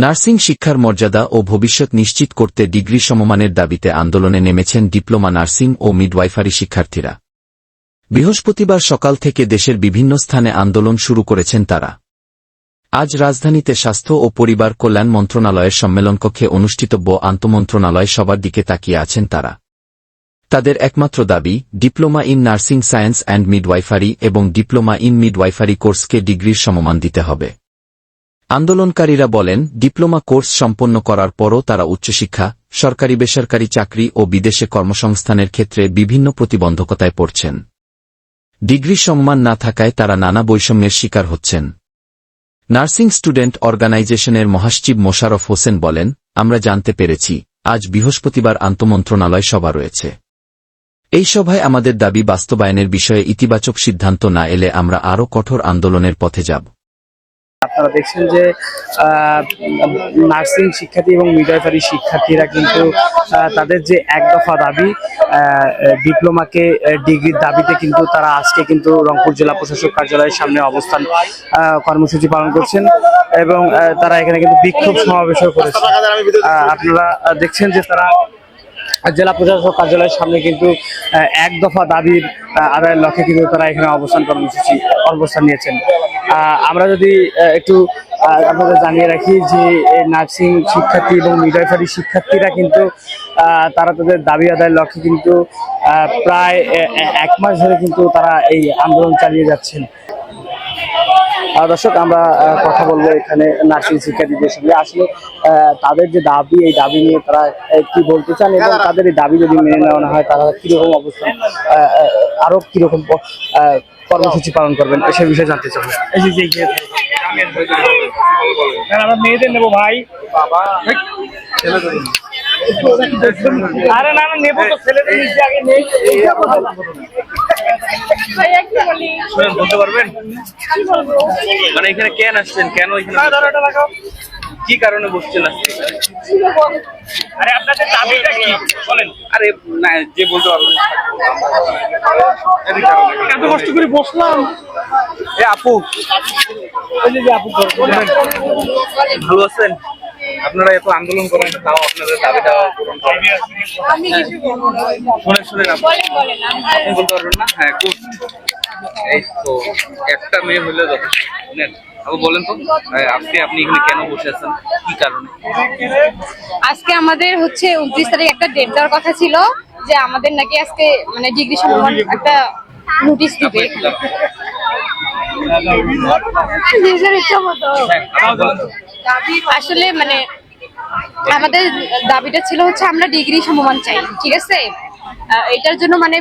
Nursing শিক্ষার মর্যাদা ও ভবিষ্যৎ নিশ্চিত করতে ডিগ্রি সমমানের দাবিতে আন্দোলনে নেমেছেন ডিপ্লোমা নার্সিং ও মিডওয়াইফারি শিক্ষার্থীরা। বৃহস্পতিবার সকাল থেকে দেশের বিভিন্ন স্থানে আন্দোলন শুরু করেছেন তারা। আজ রাজধানীতে স্বাস্থ্য ও পরিবার কল্যাণ মন্ত্রণালয়ের সম্মেলনকক্ষে অনুষ্ঠিতব্য আন্তমন্ত্রণালয় সবার দিকে তাকিয়ে আছেন তারা। তাদের একমাত্র দাবি, diploma in nursing science and midwifery এবং ডিপ্লোমা ইন মিডওয়াইফারি কোর্সকে ডিগ্রির সমমান দিতে হবে। আন্দোলনকারীরা বলেন, ডিপ্লোমা কোর্স সম্পন্ন করার পরও তারা উচ্চশিক্ষা, সরকারি বেসরকারি চাকরি ও বিদেশে কর্মসংস্থানের ক্ষেত্রে বিভিন্ন প্রতিবন্ধকতায় পড়ছেন। ডিগ্রি সম্মান না থাকায় তারা নানা বৈষম্যের শিকার হচ্ছেন। নার্সিং স্টুডেন্ট অর্গানাইজেশনের মহাসচিব মোশাররফ হোসেন বলেন, আমরা জানতে পেরেছি আজ বৃহস্পতিবার আন্তমন্ত্রণালয় সভা রয়েছে। এই সভায় আমাদের দাবি বাস্তবায়নের বিষয়ে ইতিবাচক সিদ্ধান্ত না এলে আমরা আরও কঠোর আন্দোলনের পথে যাব। আপনারা দেখছেন যে নার্সিং শিক্ষার্থী এবং মিডওয়াইফারি শিক্ষার্থীরা কিন্তু তাদের যে এক দফা দাবি ডিপ্লোমাকে ডিগ্রির দাবিতে কিন্তু তারা আজকে কিন্তু রংপুর জেলা প্রশাসক কার্যালয়ের সামনে অবস্থান কর্মসূচি পালন করছেন এবং তারা এখানে কিন্তু বিক্ষোভ সমাবেশও করেছেন। আপনারা দেখছেন যে তারা জেলা প্রশাসক কার্যালয়ের সামনে কিন্তু এক দফা দাবির আদায়ের লক্ষ্যে কিন্তু তারা এখানে অবস্থান নিয়েছেন। আমরা যদি একটু আপনাদের জানিয়ে রাখি যে নার্সিং শিক্ষার্থী এবং মিডওয়াইফারি শিক্ষার্থীরা কিন্তু তারা তাদের দাবি আদায়ের লক্ষ্যে কিন্তু প্রায় 1 মাস ধরে কিন্তু তারা এই আন্দোলন চালিয়ে যাচ্ছেন। দর্শক, আমরা কথা বলবো এখানে নার্সিং শিক্ষার্থীদের সঙ্গে। আসলে তাদের যে দাবি, এই দাবি নিয়ে তারা কি বলতে চান এবং তাদের এই দাবি যদি মেনে নেওয়া হয় তারা কিরকম অবস্থান, আরো কিরকম কর্মসূচি পালন করবেন সে বিষয়ে জানতে চাবো। আমরা মেয়েদের নেবো ভাই, বাবা আরে না নেবো তো, ছেলেদের নিচে আগে নেই। বলতে পারবেন মানে এখানে কেন আসছেন, কেন এখানে কি কারণে বসছেন আজকে? আরে আপনাদের দাবিটা কি বলেন? আরে না, যে বলতে পারবেন। এত কষ্ট করে বসলাম। এ আপু, ওই যে আপু ভালো আছেন? আপনারা এত আন্দোলন করেন, তাও আপনাদের দাবিটা শুনে আপনি বলতে পারবেন না? হ্যাঁ, এই তো একটা মেয়ে হইলে শুনেন আপু, বলেন তো আজকে আপনি এখানে কেন বসে আছেন, কি কারণে? আজকে আমাদের 29 তারিখ একটা ডেট দেওয়ার কথা ছিল যে আমাদের নাকি আজকে মানে ডিগ্রি সমমান একটা নোটিশ দিবে। আসলে মানে আমাদের দাবিটা ছিল আমরা ডিগ্রি সমমান চাই, ঠিক আছে? এটার জন্য মানে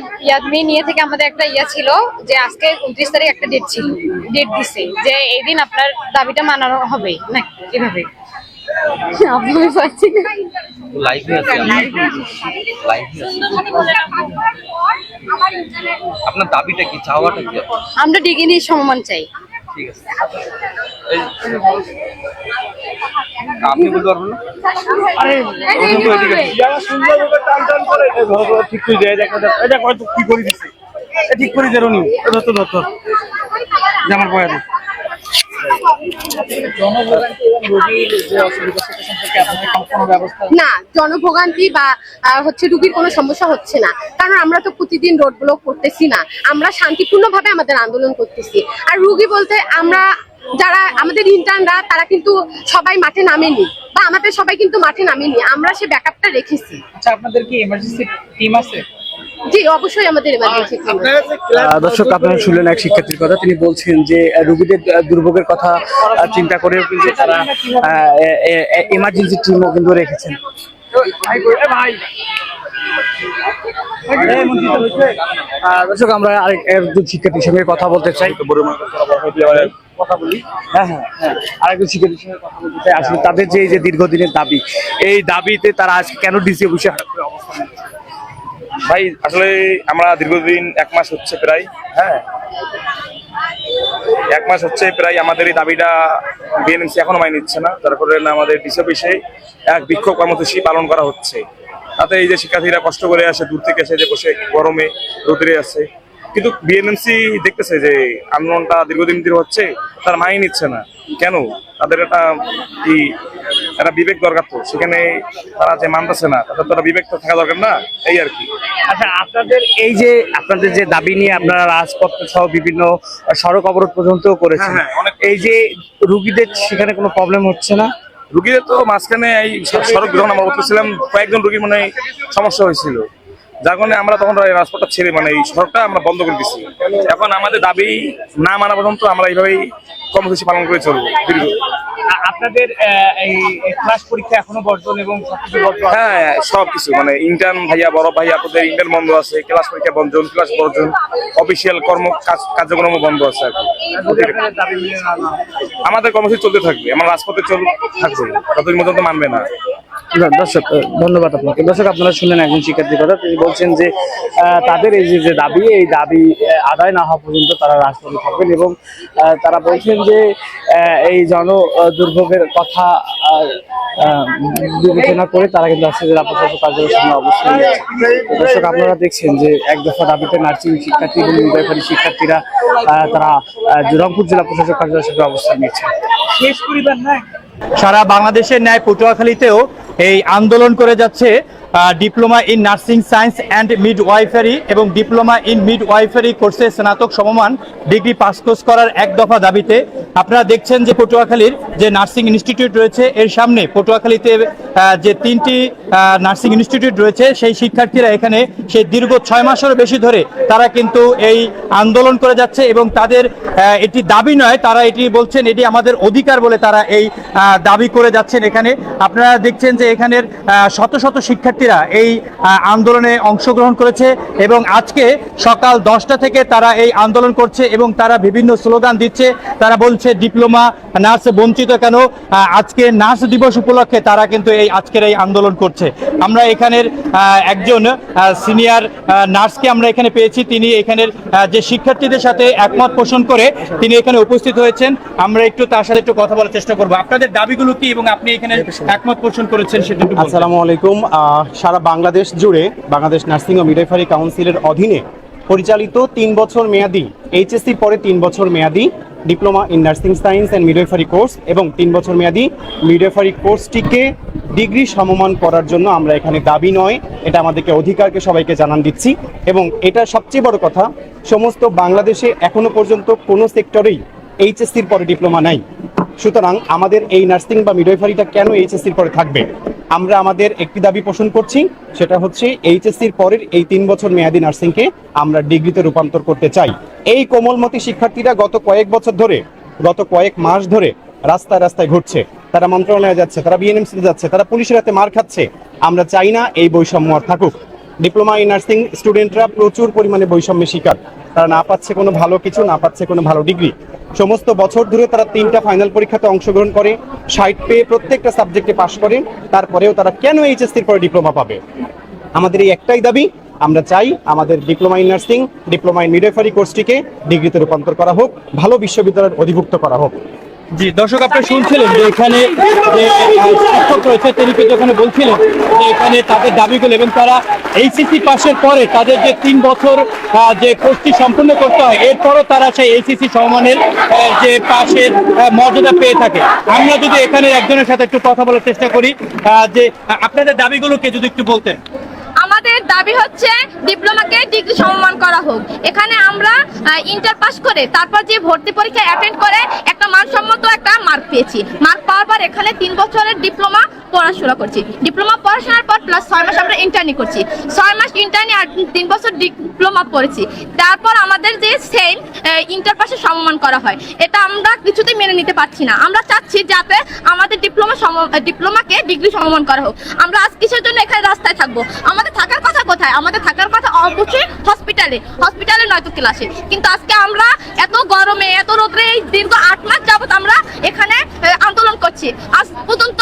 নিয়ে থেকে আমাদের একটা ছিল যে আজকে 29 তারিখ একটা ডেট দিছে যে এই দিন আপনার দাবিটা মানানো হবে না, এভাবে। আপনার দাবিটা কি, চাওয়াটা কি? আমরা ডিগ্রি সমমান চাই। ঠিক আছে, আপনি বলতে পারবেন না? ঠিক করে দেয়, কি করে দিচ্ছে, ঠিক করে দেয় উনি আমার বয়ান। না, জনভোগান্তি বা রুগীর কোনো সমস্যা হচ্ছে না, কারণ আমরা তো প্রতিদিন রোড ব্লক করতেছি না, আমরা শান্তিপূর্ণভাবে আমাদের আন্দোলন করতেছি। আর রুগী বলতে আমরা যারা আমাদের ইন্টার্নরা তারা কিন্তু সবাই মাঠে নামেনি, বা আমাদের সবাই কিন্তু মাঠে নামেনি, আমরা সে ব্যাকআপটা রেখেছি। আচ্ছা, আপনাদের কি এমার্জেন্সি টিম আছে? জি, অবশ্যই আমাদের এমার্জেন্সি টিম আছে। দর্শক, আপনারা শুনলেন এক শিক্ষার্থীর কথা। তিনি বলছেন যে রোগীদের দুর্ভোগের কথা চিন্তা করেও কিন্তু তারা এমার্জেন্সি টিমও কিন্তু রেখেছেন। দর্শক, আমরা আরেকজন শিক্ষার্থীর সঙ্গে কথা বলতে চাই। কথা বলি। হ্যাঁ, আরেকজন শিক্ষার্থীর সঙ্গে কথা বলতে চাই। আসলে তাদের যে এই যে দীর্ঘদিনের দাবি, এই দাবিতে তারা আজকে কেন ডিসি অফিসে অবস্থান? ভাই, আসলে আমরা দীর্ঘদিন 1 মাস হচ্ছে প্রায়, 1 মাস হচ্ছে প্রায় আমাদের এই দাবিটা বিএনএমসি এখনো মাইনে নিচ্ছে না, যার কারণে আমাদের ডিসি অফিসে এক বিক্ষোভ কর্মসূচি পালন করা হচ্ছে। তাতে এই যে শিক্ষার্থীরা কষ্ট করে আসে, দূর থেকে এসে যে বসে গরমে রোদে আছে, কিন্তু বিএনএমসি দেখতেছে যে আন্দোলনটা দীর্ঘদিন ধরে হচ্ছে, তারা মাইনে নিচ্ছে না। কেন? তাদের একটা কি একটা বিবেক দরকার, তো সেখানে তারা যে মানতেছে না তাদের তো একটা বিবেক তো থাকা দরকার না, এই আর কি। আচ্ছা, আপনাদের যে দাবি নিয়ে আপনারা রাজপথ সহ বিভিন্ন সড়ক অবরোধ পর্যন্ত করেছেন, হ্যাঁ, অনেক। এই যে রুগীদের সেখানে কোনো প্রবলেম হচ্ছে না? রুগীদের তো মাঝখানে এই সড়ক যখন আমরা করতেছিলাম কয়েকজন রুগী মানে সমস্যা হয়েছিল, যার কারণে আমরা তখন এই রাজপথটা ছেড়ে মানে এই সড়কটা আমরা বন্ধ করে দিচ্ছি। এখন আমাদের দাবি না মানা পর্যন্ত আমরা এইভাবেই কর্মসূচি পালন করে চলবো দীর্ঘ। আপনাদের এই ক্লাস পরীক্ষা এখনো বর্জন এবং সবকিছু বর্জন? হ্যাঁ, সবকিছু মানে ইন্টার্ন ভাইয়া, বড় ভাইয়া, আপনাদের ইন্টার্ন বন্ধ আছে, ক্লাস পরীক্ষা বর্জন, ক্লাস বর্জন, অফিসিয়াল কার্যক্রম বন্ধ আছে আর কি। আপনাদের দাবি মেনে না নেওয়া? আমাদের কর্মসূচি চলতে থাকবে, আমার রাজপথে থাকবে, ততদিন পর্যন্ত মানবে না। দর্শক, ধন্যবাদ আপনাকে। দর্শক, আপনারা শুনলেন একজন শিক্ষার্থীর কথা। তিনি বলছেন যে তাদের এই যে দাবি, এই দাবি আদায় না হওয়া পর্যন্ত তারা রাজপথে থাকবেন এবং তারা বলছেন যে এই দুর্ভোগের কথা বিবেচনা করে তারা কিন্তু আজকে জেলা প্রশাসক কার্যালয়ের সামনে অবস্থান নিয়েছে। দর্শক, আপনারা দেখছেন যে এক দফা দাবিতে নার্সিং শিক্ষার্থী এবং মিডওয়াইফারি শিক্ষার্থীরা তারা রংপুর জেলা প্রশাসক কার্যালয়ের সামনে অবস্থান নিয়েছে। শেষ পরিবার নাই সারা বাংলাদেশের ন্যায় পটুয়াখালীতেও এই আন্দোলন করে যাচ্ছে diploma in nursing science and midwifery এবং ডিপ্লোমা ইন মিডওয়াইফারি কোর্সে স্নাতক সমমান ডিগ্রি পাস কোর্স করার এক দফা দাবিতে আপনারা দেখছেন যে পটুয়াখালীর যে নার্সিং ইনস্টিটিউট রয়েছে এর সামনে পটুয়াখালীতে যে 3টি নার্সিং ইনস্টিটিউট রয়েছে সেই শিক্ষার্থীরা এখানে সেই দীর্ঘ 6 মাসেরও বেশি ধরে তারা কিন্তু এই আন্দোলন করে যাচ্ছে এবং তাদের এটি দাবি নয়, তারা এটি বলছেন এটি আমাদের অধিকার বলে তারা এই দাবি করে যাচ্ছেন। এখানে আপনারা দেখছেন যে এখানের শত শত শিক্ষার্থীরা এই আন্দোলনে অংশগ্রহণ করেছে এবং আজকে সকাল 10টা থেকে তারা এই আন্দোলন করছে এবং তারা বিভিন্ন স্লোগান দিচ্ছে। তারা বলছে ডিপ্লোমা নার্স বঞ্চিত কেন, আজকে নার্স দিবস উপলক্ষে তারা কিন্তু এই আজকের এই আন্দোলন করছে। আমরা এখানের একজন সিনিয়র নার্সকে আমরা এখানে পেয়েছি, তিনি এখানের যে শিক্ষার্থীদের সাথে একমত পোষণ করে তিনি এখানে উপস্থিত হয়েছেন। আমরা একটু তার সাথে একটু কথা বলার চেষ্টা করবো। আপনাদের দাবিগুলো কি এবং আপনি এখানে একমত পোষণ করেছেন সেটা একটু বলবেন। আসসালামু আলাইকুম। সারা বাংলাদেশ জুড়ে বাংলাদেশ নার্সিং ও মিডওয়াইফারি কাউন্সিলের অধীনে পরিচালিত 3 বছর মেয়াদী এইচএসসির পরে 3 বছর মেয়াদী diploma in nursing science and midwifery course এবং 3 বছর মেয়াদী মিডওয়াইফারি কোর্সটিকে ডিগ্রি সমমান করার জন্য আমরা এখানে দাবি নয়, এটা আমাদেরকে অধিকারকে সবাইকে জানান দিচ্ছি। এবং এটা সবচেয়ে বড় কথা, সমস্ত বাংলাদেশে এখনো পর্যন্ত কোনো সেক্টরেই এইচএসসির পরে ডিপ্লোমা নাই। সুতরাং আমাদের এই নার্সিং বা মিডওয়াইফারিটা কেন এইচএসসির পরে থাকবে? আমরা আমাদের একটি দাবি পোষণ করছি, সেটা হচ্ছে এইচএসসির পরের এই 3 বছর মেয়াদী নার্সিংকে আমরা ডিগ্রিতে রূপান্তর করতে চাই। এই কোমলমতি শিক্ষার্থীরা গত কয়েক মাস ধরে রাস্তায় রাস্তায় ঘুরছে, তারা মন্ত্রণালয়ে যাচ্ছে, তারা বিএনএমসিতে যাচ্ছে, তারা পুলিশের হাতে মার খাচ্ছে। আমরা চাই না এই বৈষম্য আর থাকুক। ডিপ্লোমা ইন নার্সিং স্টুডেন্টরা প্রচুর পরিমাণে বৈষম্যের শিকার, তারা না পাচ্ছে কোনো ভালো কিছু, না পাচ্ছে কোনো ভালো ডিগ্রি। সমস্ত বছর ধরে তারা 3টা ফাইনাল পরীক্ষাতে অংশগ্রহণ করে 60 পেয়ে প্রত্যেকটা সাবজেক্টে পাশ করে, তারপরেও তারা কেন এইচএসসির পরে ডিপ্লোমা পাবে? আমাদের এই একটাই দাবি, আমরা চাই আমাদের diploma in nursing, diploma in midwifery কোর্সটিকে ডিগ্রিতে রূপান্তর করা হোক, ভালো বিশ্ববিদ্যালয়ের অধিভুক্ত করা হোক। জি দর্শক, আপনি শুনছিলেন যে এখানে যে শিক্ষক রয়েছে তিনি কিন্তু এখানে বলছিলেন যে এখানে তাদের দাবিগুলো এবং তারা এইচএসসি পাশের পরে তাদের যে 3 বছর যে কোর্সটি সম্পূর্ণ করতে হয় এরপরও তারা সেই এইচএসসি সমমানের যে পাশের মর্যাদা পেয়ে থাকে। আমরা যদি এখানে একজনের সাথে একটু কথা বলার চেষ্টা করি, যে আপনাদের দাবিগুলোকে যদি একটু বলতেন। আমাদের দাবি হচ্ছে ডিপ্লোমাকে ডিগ্রি সমমান করা হোক। এখানে আমরা ইন্টার পাস করে তারপর যে ভর্তি পরীক্ষা অ্যাটেন্ড করে একটা মানসম্মত একটা মার্ক পেয়েছি। মার্ক পাওয়ার পর এখানে 3 বছরের ডিপ্লোমা পড়াশোনা করছি। ডিপ্লোমা পড়াশোনার পর প্লাস 6 মাস আমরা ইন্টার্নি করছি। 6 মাস ইন্টার্নি আর 3 বছর ডিপ্লোমা পড়েছি। তারপর আমাদের যে সেম ইন্টার পাসে সমমান করা হয়, এটা আমরা কিছুতেই মেনে নিতে পারছি না। আমরা চাচ্ছি যাতে আমাদের ডিপ্লোমাকে ডিগ্রি সমমান করা হোক। আমরা আজ কিসের জন্য এখানে রাস্তায় থাকবো? আমাদের থাকার কথা কোথায়? আমাদের থাকার কথা অবশ্যই হসপিটালে নয়তো ক্লাসে। কিন্তু আজকে আমরা এত গরমে এত রোদ্রে এই দীর্ঘ 8 মাস যাবত আমরা এখানে আন্দোলন করছি। আজ পর্যন্ত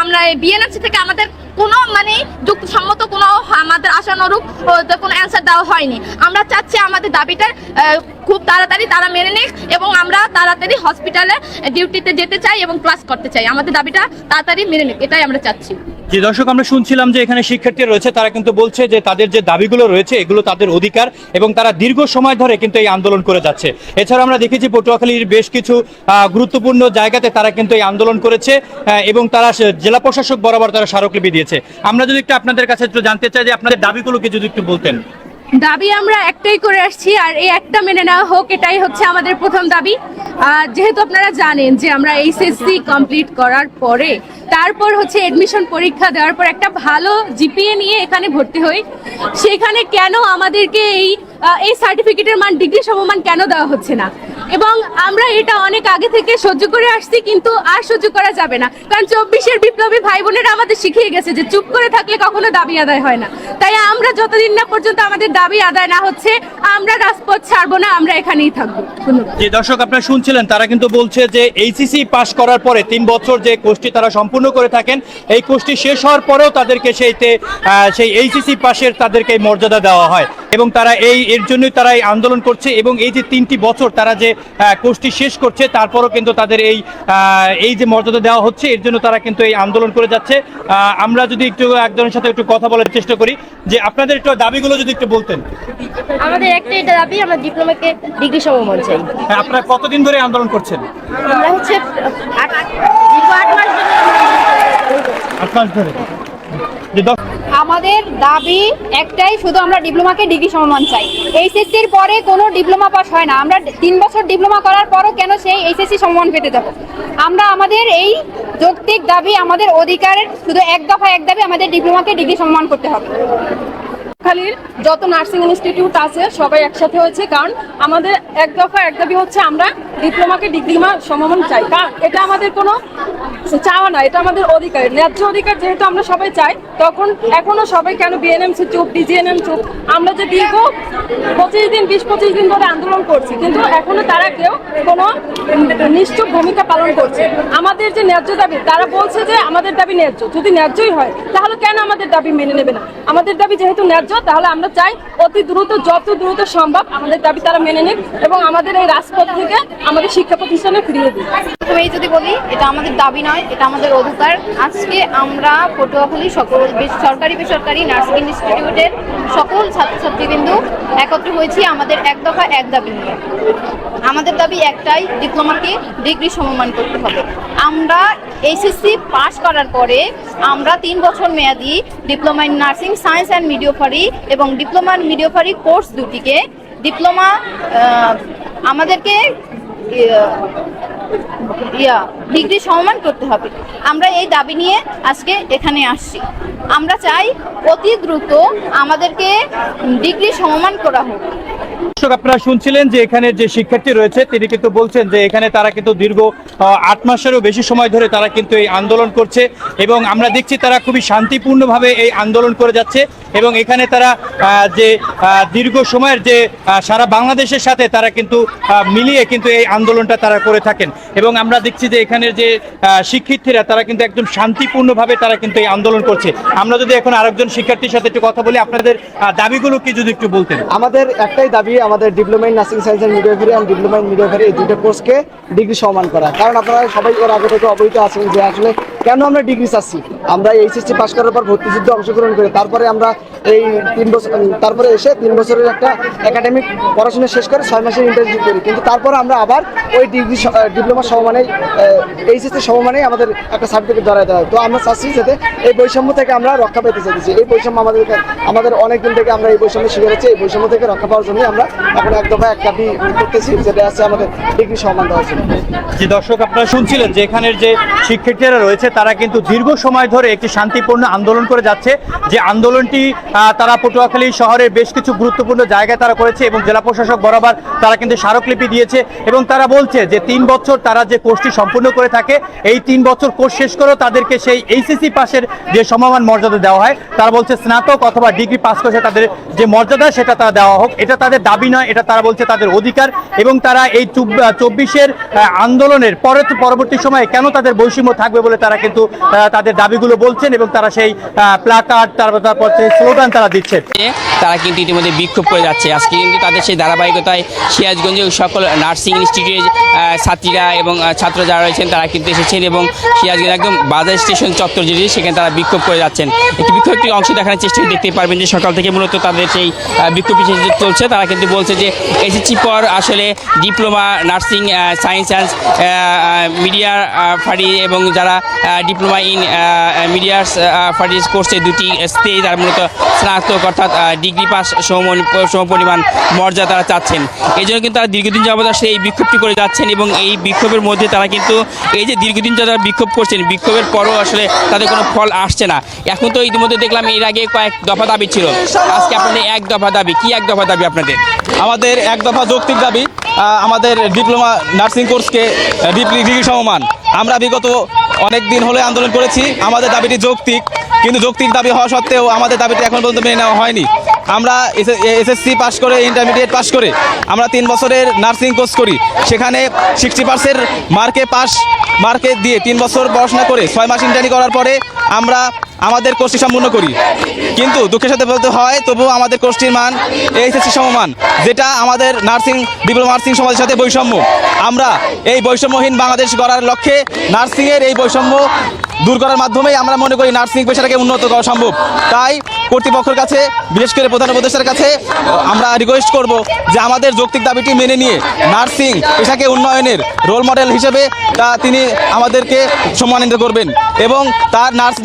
আমরা বিএনএমসি থেকে আমাদের কোনো যুক্তিসম্মত কোনো আমাদের আশানুরূপ কোনো অ্যান্সার দেওয়া হয়নি। আমরা চাচ্ছি আমাদের দাবিটা খুব তাড়াতাড়ি তারা মেনে নিক এবং আমরা তাড়াতাড়ি হসপিটালে ডিউটিতে যেতে চাই এবং ক্লাস করতে চাই। আমাদের দাবিটা তাড়াতাড়ি মেনে নিক, এটাই আমরা চাচ্ছি। যে দর্শক আমরা শুনছিলাম যে এখানে শিক্ষার্থীরা রয়েছে, তারা কিন্তু বলছে যে তাদের যে দাবিগুলো রয়েছে এগুলো তাদের অধিকার এবং তারা দীর্ঘ সময় ধরে কিন্তু এই আন্দোলন করে যাচ্ছে। এছাড়া আমরা দেখেছি পটুয়াখালীর বেশ কিছু গুরুত্বপূর্ণ জায়গাতে তারা কিন্তু এই আন্দোলন করেছে এবং তারা জেলা প্রশাসক বরাবর তারা স্মারকলিপি দিয়েছে। আমরা যদি একটু আপনাদের কাছে একটু জানতে চাই যে আপনাদের দাবিগুলোকে যদি একটু বলতেন। দাবি আমরা একটাই করে আসছি, আর এই একটা মেনে নেওয়া হোক, এটাই হচ্ছে আমাদের প্রথম দাবি। যেহেতু আপনারা জানেন যে আমরা এইচএসসি কমপ্লিট করার পরে তারপর হচ্ছে এডমিশন পরীক্ষা দেওয়ার পর একটা ভালো জিপিএ নিয়ে এখানে ভর্তি হই, সেখানে কেন আমাদেরকে এই সার্টিফিকেটের মান ডিগ্রি সমমান কেন দেওয়া হচ্ছে না? এবং আমরা এটা অনেক আগে থেকে সহ্য করে আসছি, কিন্তু আর সহ্য করা যাবে না, কারণ 24-এর বিপ্লবী ভাই বোনেরা আমাদের শিখিয়ে গেছে যে চুপ করে থাকলে কখনো দাবি আদায় হয় না। তাই আমরা যতদিন না পর্যন্ত আমাদের দাবি আদায় না হচ্ছে আমরা রাজপথ ছাড়বো না, আমরা এখানেই থাকবো। যে দর্শক আপনারা শুনছিলেন, তারা কিন্তু বলছে যে এইচএসসি পাশ করার পরে 3 বছর যে কোর্সটি তারা সম্পূর্ণ করে থাকেন, এই কোর্সটি শেষ হওয়ার পরেও তাদেরকে সেই এইচএসসি পাশের তাদেরকে মর্যাদা দেওয়া হয় এবং তারা এর জন্যই তারা এই আন্দোলন করছে। এবং এই যে 3টি বছর তারা যে কোর্সটি শেষ করছে তারপরও কিন্তু তাদের এই যে মর্যাদা দেওয়া হচ্ছে, এর জন্য তারা কিন্তু এই আন্দোলন করে যাচ্ছে। আমরা যদি একটু একজনের সাথে একটু কথা বলার চেষ্টা করি, যে আপনাদের একটু দাবিগুলো যদি একটু বলতেন। আমাদের একটাই দাবি, আমরা ডিপ্লোমাকে ডিগ্রি সমমান চাই। আপনারা কতদিন ধরে আন্দোলন করছেন? আমরা হচ্ছে 8 মাস 8 মাস ধরে। আমাদের দাবি একটাই, শুধু আমরা ডিপ্লোমাকে ডিগ্রি সমমান চাই। এইচএসসির পরে কোনো ডিপ্লোমা পাস হয় না, আমরা 3 বছর ডিপ্লোমা করার পরও কেন সেই এইচএসসি সমমান পেতে যাব? আমরা আমাদের এই যৌক্তিক দাবি, আমাদের অধিকারের শুধু এক দফা এক দাবি, আমাদের ডিপ্লোমাকে ডিগ্রি সমমান করতে হবে। খালির যত নার্সিং ইনস্টিটিউট আছে সবাই একসাথে হয়েছে, কারণ আমাদের এক দফা এক দাবি হচ্ছে আমরা ডিপ্লোমাকে ডিগ্রিমা সমমান চাই। কারণ এটা আমাদের কোনো চাওয়া না, এটা আমাদের অধিকার, ন্যায্য অধিকার। যেহেতু আমরা সবাই চাই, তখন এখনো সবাই কেন বিএনএমসি চুপ, ডিজিএনএম চুপ? আমরা যে দীর্ঘ 20-25 দিন ধরে আন্দোলন করছি, কিন্তু এখনো তারা কেউ কোনো নিশ্চুপ ভূমিকা পালন করছে। আমাদের যে ন্যায্য দাবি, তারা বলছে যে আমাদের দাবি ন্যায্য। যদি ন্যায্যই হয় তাহলে কেন আমাদের দাবি মেনে নেবে না? আমাদের দাবি যেহেতু ন্যায্য, তাহলে আমরা চাই অতি দ্রুত, যত দ্রুত সম্ভব আমাদের দাবি তারা মেনে নিক এবং আমাদের এই রাজপথ থেকে আমাদের শিক্ষা প্রতিষ্ঠানে ফিরিয়ে দিক। প্রথমেই যদি বলি, এটা আমাদের দাবি নয়, এটা আমাদের অধিকার। আজকে আমরা পটুয়াখালী সকল সরকারি বেসরকারি নার্সিং ইনস্টিটিউটের সকল ছাত্রছাত্রীবৃন্দ একত্র হয়েছি আমাদের এক দফা এক দাবি নিয়ে। আমাদের দাবি একটাই, ডিপ্লোমাকে ডিগ্রি সমমান করতে হবে। আমরা এইচএসসি পাস করার পরে আমরা 3 বছর মেয়াদি diploma in nursing science and midwifery এবং ডিপ্লোমা ইন মিডিওফারি কোর্স দুটিকে ডিপ্লোমা আমাদেরকে ডিগ্রি সমমান করতে হবে। আমরা এই দাবি নিয়ে আজকে এখানে আসছি। আমরা চাই অতি দ্রুত আমাদেরকে ডিগ্রি সমমান করা হোক। আপনারা শুনছিলেন যে এখানে যে শিক্ষার্থী রয়েছে তিনি কিন্তু বলছেন যে এখানে তারা কিন্তু দীর্ঘ 8 মাসেরও বেশি সময় ধরে তারা কিন্তু এই আন্দোলন করছে এবং আমরা দেখছি তারা খুবই শান্তিপূর্ণভাবে এই আন্দোলন করে যাচ্ছে এবং এখানে তারা যে দীর্ঘ সময়ের যে সারা বাংলাদেশের সাথে তারা কিন্তু মিলিয়ে কিন্তু এই আন্দোলনটা তারা করে থাকেন এবং আমরা দেখছি যে এখানের যে শিক্ষার্থীরা তারা কিন্তু একদম শান্তিপূর্ণভাবে তারা কিন্তু এই আন্দোলন করছে। আমরা যদি এখন আরেকজন শিক্ষার্থীর সাথে একটু কথা বলি, আপনাদের দাবিগুলো কি যদি একটু বলতেন। আমাদের একটাই দাবি, আমাদের diploma in nursing science and midwifery and diploma in midwifery এই দুটো কোর্সকে ডিগ্রি সমান করা। কারণ আপনারা সবাই এর আগে থেকে অবহিত আছেন যে আসলে কেন আমরা ডিগ্রি চাচ্ছি। আমরা এইচএসসি পাস করার পর ভর্তি যুদ্ধে অংশগ্রহণ করি, তারপরে আমরা এই 3 বছর তারপরে এসে 3 বছরের একটা একাডেমিক পড়াশোনা শেষ করে 6 মাসের ইন্টার্নশিপ করি, কিন্তু তারপরে আমরা আবার ওই ডিগ্রি ডিপ্লোমা সমমানেই এইচএসসি সমমানেই আমাদের একটা সার্টিফিকেট ধরায় দেওয়া হয়। তো আমরা চাচ্ছি যাতে এই বৈষম্য থেকে আমরা রক্ষা পেতে চাইছি। এই বৈষম্য আমাদের অনেকদিন থেকে আমরা এই বৈষম্য শিখে যাচ্ছি। এই বৈষম্য থেকে রক্ষা পাওয়ার জন্য আমরা এখন এক দফা এক দাবি করতেছি, যেটা আছে আমাদের ডিগ্রি সমান দেওয়ার জন্য। যে দর্শক আপনারা শুনছিলেন যে এখানের যে শিক্ষার্থীরা রয়েছে তারা কিন্তু দীর্ঘ সময় ধরে একটি শান্তিপূর্ণ আন্দোলন করে যাচ্ছে। যে আন্দোলনটি তারা পটুয়াখালী শহরের বেশ কিছু গুরুত্বপূর্ণ জায়গায় তারা করেছে এবং জেলা প্রশাসক বরাবর তারা কিন্তু স্মারকলিপি দিয়েছে এবং তারা বলছে যে 3 বছর তারা যে কোর্সটি সম্পূর্ণ করে থাকে, এই 3 বছর কোর্স শেষ করেও তাদেরকে সেই এইচএসসি পাশের যে সমমান মর্যাদা দেওয়া হয়, তারা বলছে স্নাতক অথবা ডিগ্রি পাস করে তাদের যে মর্যাদা সেটা তারা দেওয়া হোক। এটা তাদের দাবি নয়, এটা তারা বলছে তাদের অধিকার এবং তারা এই 24-এর আন্দোলনের পরবর্তী সময়ে কেন তাদের বৈষম্য থাকবে বলে তারা কিন্তু তাদের দাবিগুলো বলছেন এবং তারা সেই প্ল্যাকার্ড তারপর স্লোগান তারা দিচ্ছেন। তারা কিন্তু ইতিমধ্যে বিক্ষোভ করে যাচ্ছে। আজকে কিন্তু তাদের সেই ধারাবাহিকতায় সিরাজগঞ্জের সকল নার্সিং ইনস্টিটিউটের ছাত্রীরা এবং ছাত্র যারা রয়েছেন তারা কিন্তু এসেছেন এবং সিরাজগঞ্জ একদম বাজার স্টেশন চত্বর যেটি সেখানে তারা বিক্ষোভ করে যাচ্ছেন। একটি বিক্ষোভটি অংশ দেখানোর চেষ্টা দেখতে পারবেন যে সকাল থেকে মূলত তাদের সেই বিক্ষোভ চলছে। তারা কিন্তু বলছে যে এসএসসি পর আসলে diploma nursing science and midwifery এবং যারা ডিপ্লোমা ইন মিডিয়া ফারিজ কোর্সে দুটি স্টেজ তারা মূলত স্নাতক অর্থাৎ ডিগ্রি পাস সমপরিমাণ মর্যাদা তারা চাচ্ছেন। এই জন্য কিন্তু তারা দীর্ঘদিন যাবত আসলে এই বিক্ষোভটি করে যাচ্ছেন এবং এই বিক্ষোভের মধ্যে তারা কিন্তু এই যে দীর্ঘদিন যারা বিক্ষোভ করছেন বিক্ষোভের পরও আসলে তাদের কোনো ফল আসছে না। এখন তো ইতিমধ্যে দেখলাম এর আগে কয়েক দফা দাবি ছিল, আজকে আপনাদের এক দফা দাবি। কি এক দফা দাবি আপনাদের? আমাদের এক দফা যৌক্তিক দাবি, আমাদের ডিপ্লোমা নার্সিং কোর্সকে ডিগ্রি সমমান। আমরা বিগত অনেক দিন হলে আন্দোলন করেছি, আমাদের দাবিটি যৌক্তিক, কিন্তু যৌক্তিক দাবি হওয়া সত্ত্বেও আমাদের দাবিটি এখন পর্যন্ত মেনে নেওয়া হয়নি। আমরা এসএসসি পাস করে ইন্টারমিডিয়েট পাস করে আমরা 3 বছরের নার্সিং কোর্স করি, সেখানে 60% মার্কে দিয়ে 3 বছর পড়াশোনা করে 6 মাস ইন্টার্নি করার পরে আমরা আমাদের কোর্সটি সম্পূর্ণ করি। কিন্তু দুঃখের সাথে বলতে হয় তবুও আমাদের কোর্সটির মান এইচএসসি সমমান, যেটা আমাদের ডিপ্লোমা নার্সিং সমাজের সাথে বৈষম্য। আমরা এই বৈষম্যহীন বাংলাদেশ গড়ার লক্ষ্যে নার্সিংয়ের এই বৈষম্য দূর করার মাধ্যমেই আমরা মনে করি নার্সিং পেশাটাকে উন্নত করা সম্ভব। তাই কর্তৃপক্ষের কাছে, বিশেষ করে প্রধান উপদেষ্টার কাছে আমরা রিকোয়েস্ট করব যে আমাদের যৌক্তিক দাবিটি মেনে নিয়ে নার্সিং পেশাকে উন্নয়নের রোল মডেল হিসেবে তিনি আমাদেরকে সম্মানিত করবেন এবং তার নার্স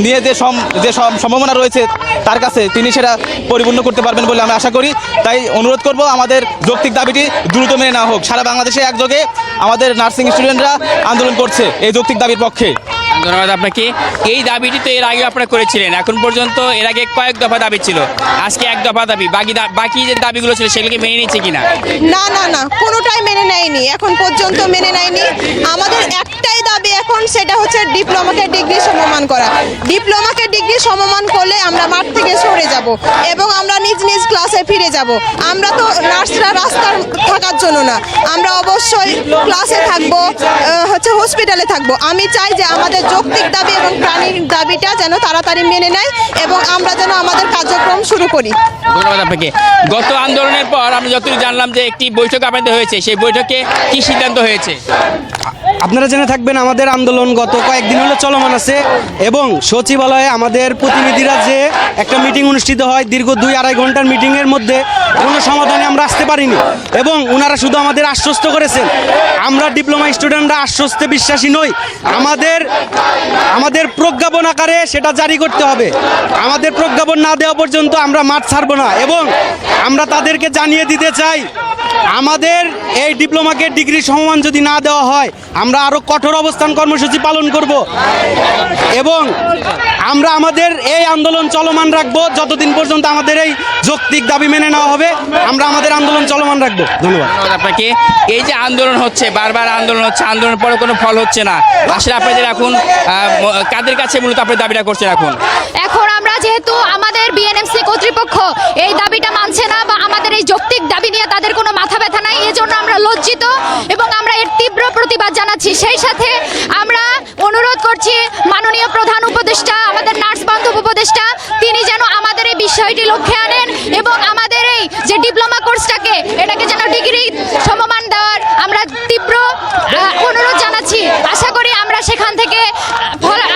নিয়ে যে সম্ভাবনা রয়েছে তার কাছে তিনি সেটা পরিপূর্ণ করতে পারবেন বলে আমি আশা করি। তাই অনুরোধ করব আমাদের যৌক্তিক দাবিটি দ্রুত মেনে নেওয়া হোক। সারা বাংলাদেশে একযোগে আমাদের নার্সিং স্টুডেন্টরা আন্দোলন করছে এই যৌক্তিক দাবির পক্ষে। ধন্যবাদ আপনাকে। এই দাবিটি তো এর আগে আপনারা করেছিলেন, এখন পর্যন্ত এর আগে কয়েক দফা দাবি ছিল, আজকে এক দফা দাবি। বাকি যে দাবিগুলো ছিল সেগুলোকে মেনে নিচ্ছে কিনা? না, কোনোটাই মেনে নেয়নি, এখন পর্যন্ত মেনে নেয়নি। আমাদের একটাই দাবি এখন, সেটা হচ্ছে ডিপ্লোমাকে ডিগ্রি সমমান করা। ডিপ্লোমাকে ডিগ্রি সমমান করলে আমরা মাঠ থেকে সরে যাব এবং আমরা নিজ নিজ ক্লাসে ফিরে যাব। আমরা তো নার্সরা রাস্তার থাকার জন্য না, আমরা অবশ্যই ক্লাসে থাকবো, হসপিটালে থাকবো। আমি চাই যে আমাদের যৌক্তিক দাবি এবং প্রাণীর দাবিটা যেন তাড়াতাড়ি মেনে নেয় এবং আমরা যেন আমাদের কার্যক্রম শুরু করি। ধন্যবাদ আপনাকে। গত আন্দোলনের পর আমরা যতটুকু জানলাম যে একটি বৈঠক আপনাদের হয়েছে, সেই বৈঠকে কি সিদ্ধান্ত হয়েছে? আপনারা জেনে থাকবেন আমাদের আন্দোলন গত কয়েকদিন হলো চলমান আছে এবং সচিবালয়ে আমাদের প্রতিনিধিরা যে একটা মিটিং অনুষ্ঠিত হয়, দীর্ঘ 2-2.5 ঘন্টার মিটিংয়ের মধ্যে কোনো সমাধানে আমরা আসতে পারিনি এবং ওনারা শুধু আমাদের আশ্বস্ত করেছেন। আমরা ডিপ্লোমা স্টুডেন্টরা আশ্বস্তে বিশ্বাসী নই, আমাদের প্রজ্ঞাপন আকারে সেটা জারি করতে হবে। আমাদের প্রজ্ঞাপন না দেওয়া পর্যন্ত আমরা মাঠ ছাড়বো না এবং আমরা তাদেরকে জানিয়ে দিতে চাই আমাদের এই ডিপ্লোমাকে ডিগ্রি সমমান যদি না দেওয়া হয় আমরা আরো কঠোর অবস্থান কর্মসূচি পালন করব এবং আমরা আমাদের এই আন্দোলন চলমান রাখবো যতদিন পর্যন্ত আমাদের এই যৌক্তিক দাবি মেনে নেওয়া হবে। আমরা আমাদের আন্দোলন চলমান রাখবো। ধন্যবাদ আপনাকে। এই যে আন্দোলন হচ্ছে, বারবার আন্দোলন হচ্ছে, আন্দোলনের পরে কোনো ফল হচ্ছে না, আসলে আপনাদের এখন কাদের কাছে মূলত আপনি দাবিটা করছেন? এখন আমরা যেহেতু আমাদের বিএনএমসি কর্তৃপক্ষ এই দাবিটা মানছে না বা আমাদের এই যৌক্তিক দাবি নিয়ে তাদের কোনো মাথা ব্যথা নাই, এজন্য আমরা লজ্জিত এবং আমরা এর তীব্র প্রতিবাদ জানাচ্ছি। সেই সাথে আমরা অনুরোধ করছি মাননীয় প্রধান উপদেষ্টা, আমাদের নার্স বান্ধব উপদেষ্টা, তিনি যেন আমাদের এই বিষয়টি লক্ষ্যে আনেন এবং আমাদের এই যে ডিপ্লোমা কোর্সটাকে এটাকে যেন ডিগ্রি সমমান দেওয়ার আমরা তীব্র অনুরোধ জানাচ্ছি। আশা করি আমরা সেখান থেকে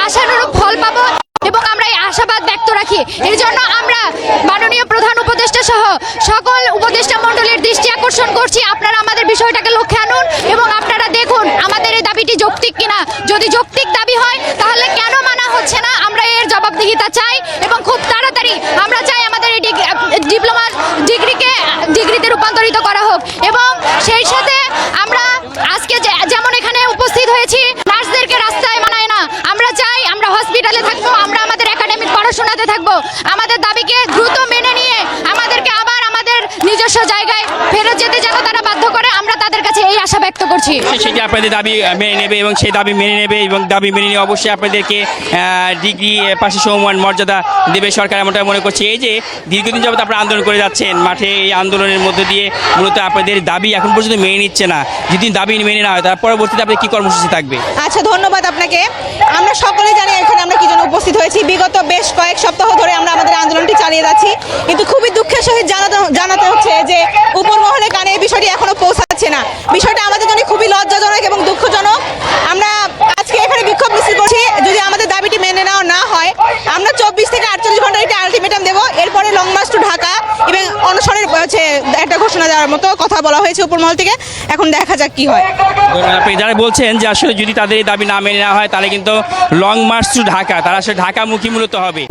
আশানুরূপ ফল পাবো এবং আমরা এই আশাবাদ ব্যক্ত রাখি। এর জন্য আমরা মাননীয় প্রধান উপদেষ্টা সহ সকল উপদেষ্টা মণ্ডলীর দৃষ্টি আকর্ষণ করছি, আপনারা আমাদের বিষয়টাকে লক্ষ্যে আনুন এবং আপনারা দেখুন আমাদের এই দাবিটি যৌক্তিক কিনা। যদি যৌক্তিক দাবি হয় তাহলে কেন মানা হচ্ছে না, আমরা এর জবাবদিহিতা চাই এবং খুব তাড়াতাড়ি আমরা চাই আমাদের এই ডিপ্লোমা ডিগ্রিতে রূপান্তরিত করা হোক। এবং সেই সাথে আমরা আজকে যেমন এখানে উপস্থিত হয়েছি, নার্সদেরকে রাস্তায় মানায় না, আমরা চাই আমরা হসপিটালে থাকবো, আমরা আমাদের একাডেমিক পড়াশোনাতে থাকবো। আমাদের দাবিকে দ্রুত মেনে নিয়ে আমাদেরকে আবার আমাদের নিজস্ব জায়গায় ফেরত যেতে যেন তারা বাধ্য করে, আমরা তাদের কাছে এই আশা ব্যক্ত করছি। জি। সেটি আপনাদের দাবি মেনে নেবে এবং সেই দাবি মেনে নেবে এবং দাবি মেনে নিয়ে অবশ্যই আপনাদেরকে ডিগ্রি পাশে সমান মর্যাদা দেবে সরকার, এমনটা মনে করছে। এই যে দীর্ঘদিন যাবত আপনারা আন্দোলন করে যাচ্ছেন মাঠে, এই আন্দোলনের মধ্যে দিয়ে মূলত আপনাদের দাবি এখন পর্যন্ত মেনে নিচ্ছে না, যদি দাবি মেনে না হয় তার পরবর্তীতে আপনাদের কী কর্মসূচি থাকবে? আচ্ছা, ধন্যবাদ আপনাকে। আমরা সকলে জানি এখানে আমরা কি জন্য উপস্থিত হয়েছি। বিগত বেশ কয়েক সপ্তাহ ধরে আমরা আমাদের আন্দোলনটি চালিয়ে যাচ্ছি, কিন্তু খুবই দুঃখের সহিত জানাতে হচ্ছে যে উপর মহলে কানে এই বিষয়টি এখনো পৌঁছাচ্ছে না। বিষয়টা আমাদের জন্য খুবই লজ্জাজনক এবং দুঃখজনক। আমরা আজকে এখানে বিক্ষোভ মিছিল করছি, যদি আমাদের দাবিটি মেনে নেওয়া না হয় আমরা 24 থেকে 48 ঘন্টার একটা আলটিমেটাম দেবো। এরপরে লং মার্চ টু ঢাকা এবং অনশনের একটা ঘোষণা দেওয়ার মতো কথা বলা হয়েছে উপর মহল থেকে। এখন দেখা যাক কি হয়। আপনি যারা বলছেন যে আসলে যদি তাদের এই দাবি না মেনে নেওয়া হয় তাহলে কিন্তু লং মার্চ টু ঢাকা, তারা আসলে ঢাকামুখী মূলত হবে।